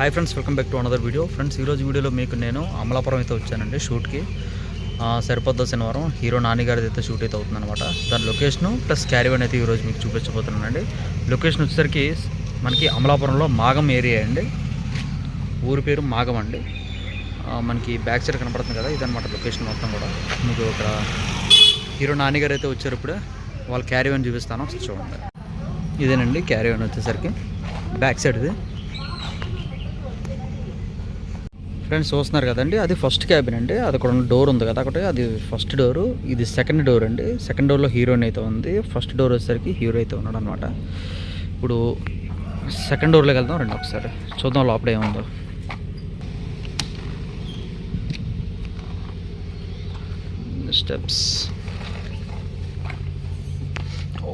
Hi friends, welcome back to another video. Friends, ఈరోజు వీడియోలో మీకు నేను అమలాపురం అయితే వచ్చానండి షూట్కి. సరిపోద్ద శనివారం హీరో నాని గారిది అయితే షూట్ అయితే అవుతుందన్నమాట. దాని లొకేషను ప్లస్ క్యారీవన్ అయితే ఈరోజు మీకు చూపించబోతున్నానండి. లొకేషన్ వచ్చేసరికి మనకి అమలాపురంలో మాగం ఏరియా అండి. ఊరి పేరు మాగం అండి. మనకి బ్యాక్ సైడ్ కనపడుతుంది కదా, ఇదన్నమాట లొకేషన్ మొత్తం కూడా. మీకు ఇక్కడ హీరో నాని గారు అయితే వచ్చారు. ఇప్పుడు వాళ్ళ క్యారీవన్ చూపిస్తాను, చూడండి. ఇదేనండి క్యారీవన్ వచ్చేసరికి బ్యాక్ సైడ్ ఇది. ఫ్రెండ్స్ చూస్తున్నారు కదండి, అది ఫస్ట్ క్యాబిన్ అండి. అది అక్కడ డోర్ ఉంది కదా, ఒకటి అది ఫస్ట్ డోరు, ఇది సెకండ్ డోర్ అండి. సెకండ్ డోర్లో హీరోయిన్ అయితే ఉంది. ఫస్ట్ డోర్ వచ్చేసరికి హీరో అయితే ఉన్నాడు అనమాట. ఇప్పుడు సెకండ్ డోర్లోకి వెళ్దాం రండి, ఒకసారి చూద్దాం లోపల ఏముందో. స్టెప్స్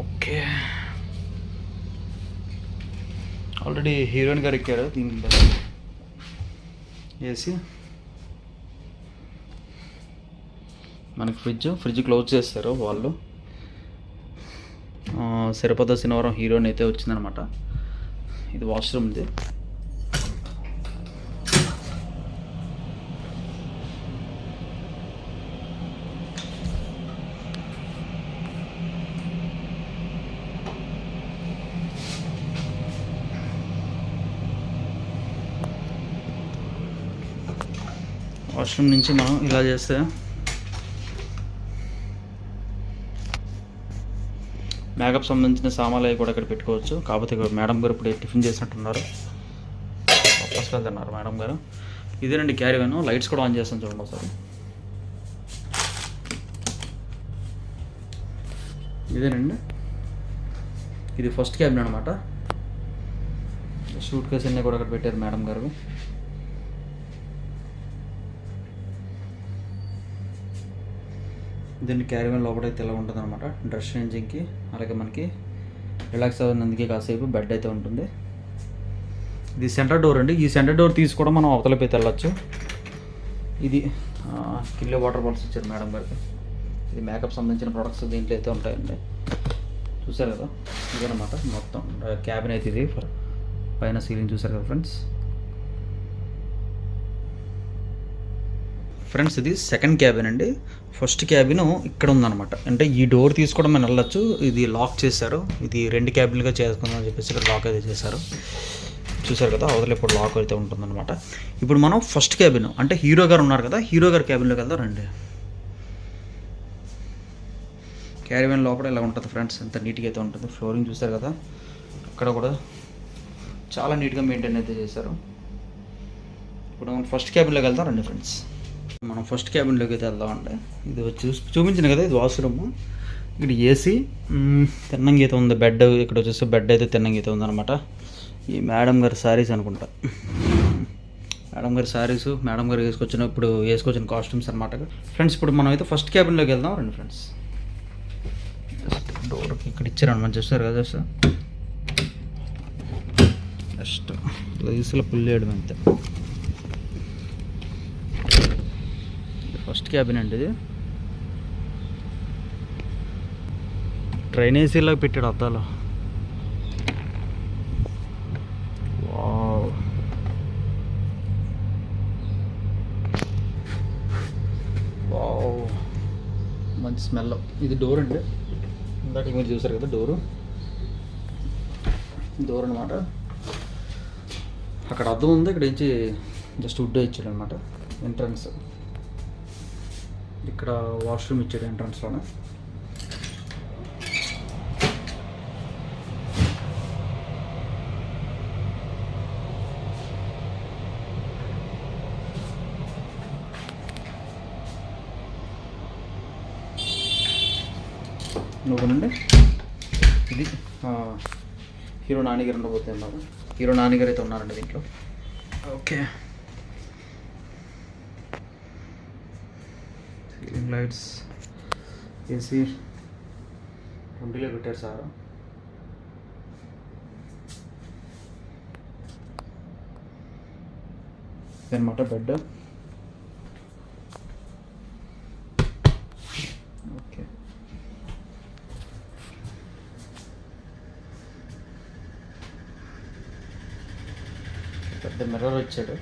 ఓకే, ఆల్రెడీ హీరోయిన్ గారు ఎక్కారు. దీని ఏసీ, మనకి ఫ్రిడ్జ్ క్లోజ్ చేస్తారు వాళ్ళు. సరిపోద్ద శనివారం హీరోయిన్ అయితే వచ్చిందనమాట. ఇది వాష్రూమ్. ఇది వాష్రూమ్ నుంచి మనం ఇలా చేస్తే మేకప్ సంబంధించిన సామాన్లు అవి కూడా ఇక్కడ పెట్టుకోవచ్చు. కాకపోతే ఇక్కడ మేడం గారు ఇప్పుడు టిఫిన్ చేసినట్టున్నారు, వాపస్ వెళ్తున్నారు మేడం గారు. ఇదేనండి క్యారీవన్. లైట్స్ కూడా ఆన్ చేస్తాను చూడండి ఒకసారి. ఇదేనండి, ఇది ఫస్ట్ క్యాబిన్ అనమాట. సూట్ కేసు అన్నీ కూడా అక్కడ పెట్టారు మేడం గారు. దీన్ని క్యారీవన్ లోపలైతే ఇలా ఉంటుంది అనమాట. డ్రెస్ చేంజింగ్కి, అలాగే మనకి రిలాక్స్ అవ్వడానికి కాసేపు బెడ్ అయితే ఉంటుంది. ఇది సెంటర్ డోర్ అండి. ఈ సెంటర్ డోర్ తీసి కూడా మనం అవతలపై వెళ్ళచ్చు. ఇది కిల్లో వాటర్ బాటిల్స్ ఇచ్చారు మేడం గారికి. ఇది మేకప్ సంబంధించిన ప్రొడక్ట్స్ దీంట్లో అయితే ఉంటాయండి. చూసారు కదా, ఇదనమాట మొత్తం క్యాబిన్ అయితే. ఇది పైన సీలింగ్ చూసారు కదా ఫ్రెండ్స్. ఇది సెకండ్ క్యాబిన్ అండి. ఫస్ట్ క్యాబిన్ ఇక్కడ ఉందన్నమాట. అంటే ఈ డోర్ తీసుకోవడం మనం వెళ్ళచ్చు. ఇది లాక్ చేశారు. ఇది 2 క్యాబిన్లుగా చేసుకుందామని చెప్పేసి ఇక్కడ లాక్ అయితే చేశారు. చూసారు కదా, అవతల ఇప్పుడు లాక్ అయితే ఉంటుందన్నమాట. ఇప్పుడు మనం ఫస్ట్ క్యాబిన్ అంటే హీరో గారు ఉన్నారు కదా, హీరో గారు క్యాబిన్లోకి వెళ్దాం రండి. క్యాబిన్ లోపల ఇలా ఉంటుంది ఫ్రెండ్స్. ఎంత నీట్గా అయితే ఉంటుంది. ఫ్లోరింగ్ చూసారు కదా, అక్కడ కూడా చాలా నీట్గా మెయింటైన్ అయితే చేశారు. ఇప్పుడు మనం ఫస్ట్ క్యాబిన్లోకి వెళ్దాం రండి ఫ్రెండ్స్. మనం ఫస్ట్ క్యాబిన్లోకి అయితే వెళ్దామండి. ఇది వచ్చి చూపించింది కదా, ఇది వాష్రూమ్. ఇక్కడ ఏసీ, తిన్నంగా అయితే ఉంది. బెడ్ ఇక్కడ వచ్చేసి బెడ్ అయితే తిన్నంగా అయితే ఉందన్నమాట. ఈ మేడం గారి శారీస్ అనుకుంటా. మేడం గారి శారీస్, మేడం గారు వేసుకొచ్చిన కాస్ట్యూమ్స్ అనమాట ఫ్రెండ్స్. ఇప్పుడు మనం అయితే ఫస్ట్ క్యాబిన్లోకి వెళ్దాం రండి ఫ్రెండ్స్. డోర్కి ఇక్కడ ఇచ్చారండి, మనం చూస్తారు కదా. జస్ట్ ప్లేస్లో పుల్లేయడం అంతే. ఫస్ట్ క్యాబిన్ అండి ఇది. ట్రైన్ ఏసీలాగా పెట్టాడు అద్దాలు. వావ్, మంచి స్మెల్. ఇది డోర్ అండి. ఇందాక మీరు చూసారు కదా డోర్ అనమాట. అక్కడ అద్దం ఉంది, ఇక్కడ నుంచి జస్ట్ వుడ్ ఇచ్చాడు అనమాట. ఎంట్రన్స్ ఇక్కడ వాష్రూమ్ ఇచ్చాడు ఎంట్రన్స్లోనే. నువ్వునండి, ఇది హీరో నాని గారు ఉండబోతుంది అన్నారు. హీరో నాని గారు అయితే ఉన్నారండి దీంట్లో. ఓకే, సీలింగ్ లైట్స్, ఏసీ 20లో పెట్టారు సార్. ఇదన్నమాట బెడ్. ఓకే, పెద్ద మిర్రర్ వచ్చాడు,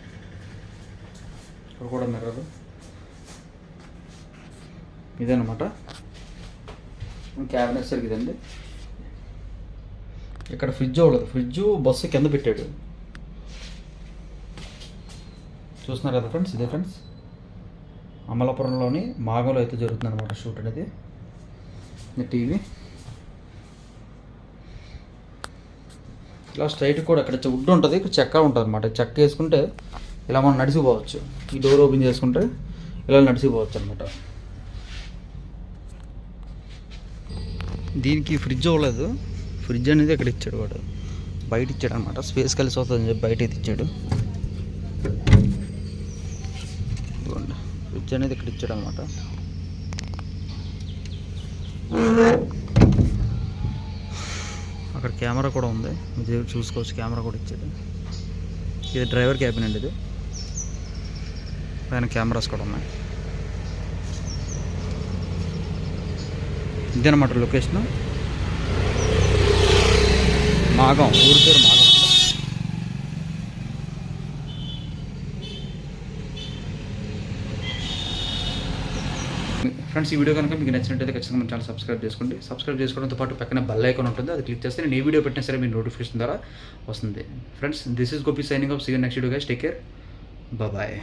ఇక్కడ కూడా మిర్రర్. ఇదన్నమాట క్యాబిన్ వచ్చేసరికి ఇదండి. ఇక్కడ ఫ్రిడ్జ్ ఉండదు, ఫ్రిడ్జ్ బస్సు కింద పెట్టాడు. చూస్తున్నారు కదా ఫ్రెండ్స్, ఇదే ఫ్రెండ్స్ అమలాపురంలోని మాగంలో అయితే జరుగుతుంది అనమాట షూట్ అనేది. టీవీ ఇలా స్ట్రైట్ కూడా అక్కడ వుడ్ ఉంటుంది, ఇక్కడ చెక్క ఉంటుంది అనమాట. చెక్క వేసుకుంటే ఇలా మనం నడిచిపోవచ్చు. ఈ డోర్ ఓపెన్ చేసుకుంటే ఇలా నడిచిపోవచ్చు అనమాట. దీనికి ఫ్రిడ్జ్ అవ్వలేదు, ఫ్రిడ్జ్ అనేది ఇక్కడ ఇచ్చాడు వాడు, బయట ఇచ్చాడు అనమాట. స్పేస్ కలిసి అవుతుందని చెప్పి బయట అయితే ఇచ్చాడు. ఇదిగోండి ఫ్రిడ్జ్ అనేది ఇక్కడ ఇచ్చాడు అనమాట. అక్కడ కెమెరా కూడా ఉంది, మీరు చూసుకోవచ్చు. కెమెరా కూడా ఇచ్చాడు. ఇది డ్రైవర్ క్యాబిన్ అండి. ఇది పైన కెమెరాస్ కూడా ఉన్నాయి. ఇదేనమాట లొకేషన్. మాగం, ఊరి పేరు మాగం. ఫ్రెండ్స్, ఈ వీడియో కనుక మీకు నచ్చినట్టయితే ఖచ్చితంగా మన ఛానల్ సబ్స్క్రైబ్ చేసుకోండి. సబ్స్క్రైబ్ చేసుకోవడంతో పాటు పక్కన బెల్ ఐకాన్ ఉంటుంది, అది క్లిక్ చేస్తే నేను ఏ వీడియో పెట్టినా సరే మీ నోటిఫికేషన్ ద్వారా వస్తుంది. Friends, this is Gopi signing off. See you next video guys. Take care, bye.